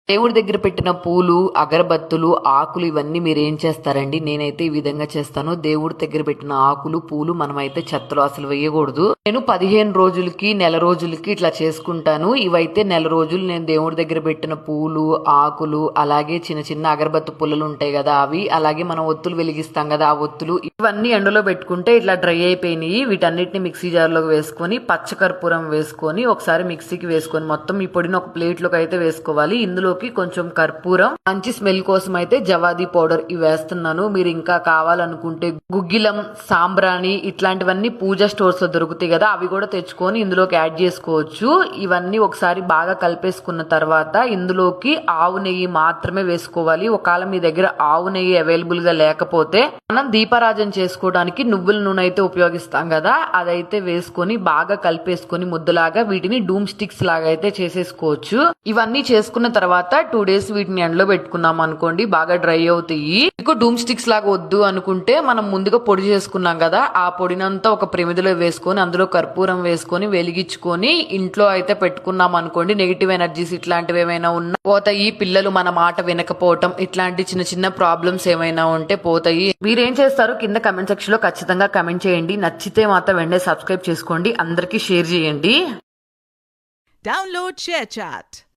దేవుడి దగ్గర పెట్టిన పూలు, అగరబత్తులు, ఆకులు ఇవన్నీ మీరు ఏం చేస్తారండి? నేనైతే ఈ విధంగా చేస్తాను. దేవుడి దగ్గర పెట్టిన ఆకులు, పూలు మనమైతే చెత్తలో అసలు వేయకూడదు. నేను 15 రోజులకి, నెల రోజులకి ఇట్లా చేసుకుంటాను. ఇవైతే నెల రోజులు నేను దేవుడి దగ్గర పెట్టిన పూలు, ఆకులు, అలాగే చిన్న చిన్న అగరబత్తి పుల్లలు ఉంటాయి కదా అవి, అలాగే మనం ఒత్తులు వెలిగిస్తాం కదా ఆ ఒత్తులు, ఇవన్నీ ఎండలో పెట్టుకుంటే ఇట్లా డ్రై అయిపోయినాయి. వీటన్నిటిని మిక్సీ జార్లోకి వేసుకొని పచ్చకర్పూరం వేసుకొని ఒకసారి మిక్సీకి వేసుకొని మొత్తం ఈ పొడిని ఒక ప్లేట్ లోకి అయితే వేసుకోవాలి. ఇందులో కొంచెం కర్పూరం, మంచి స్మెల్ కోసం అయితే జవాది పౌడర్ ఇవి వేస్తున్నాను. మీరు ఇంకా కావాలనుకుంటే గుగ్గిలం, సాంబ్రాణి ఇట్లాంటివన్నీ పూజ స్టోర్స్ లో దొరుకుతాయి కదా అవి కూడా తెచ్చుకొని ఇందులోకి యాడ్ చేసుకోవచ్చు. ఇవన్నీ ఒకసారి బాగా కలిపేసుకున్న తర్వాత ఇందులోకి ఆవు నెయ్యి మాత్రమే వేసుకోవాలి. ఒకవేళ మీ దగ్గర ఆవు నెయ్యి అవైలబుల్ గా లేకపోతే మనం దీపారాజన చేసుకోవడానికి నువ్వుల నూనె అయితే ఉపయోగిస్తాం కదా అదైతే వేసుకొని బాగా కలిపేసుకొని ముద్దలాగా వీటిని డూమ్ స్టిక్స్ లాగా అయితే చేసేసుకోవచ్చు. ఇవన్నీ చేసుకున్న తర్వాత 2 days వీటిని ఎండలో పెట్టుకున్నాం అనుకోండి బాగా డ్రై అవుతాయి. మీకు డూమ్ స్టిక్స్ లాగా వద్దు అనుకుంటే మనం ముందుగా పొడి చేసుకున్నాం కదా ఆ పొడినంతా ఒక ప్రమిదిలో వేసుకొని అందులో కర్పూరం వేసుకొని వెలిగించుకొని ఇంట్లో అయితే పెట్టుకున్నాం అనుకోండి నెగిటివ్ ఎనర్జీస్ ఇట్లాంటివి ఏమైనా ఉన్నా పోతాయి. పిల్లలు మన మాట వినకపోవటం ఇట్లాంటి చిన్న చిన్న ప్రాబ్లమ్స్ ఏమైనా ఉంటే పోతాయి. మీరేం చేస్తారు కింద కమెంట్ సెక్షన్ లో ఖచ్చితంగా కమెంట్ చేయండి. నచ్చితే మాత్రం వెంటనే సబ్స్క్రైబ్ చేసుకోండి, అందరికీ షేర్ చేయండి. Download ShareChat.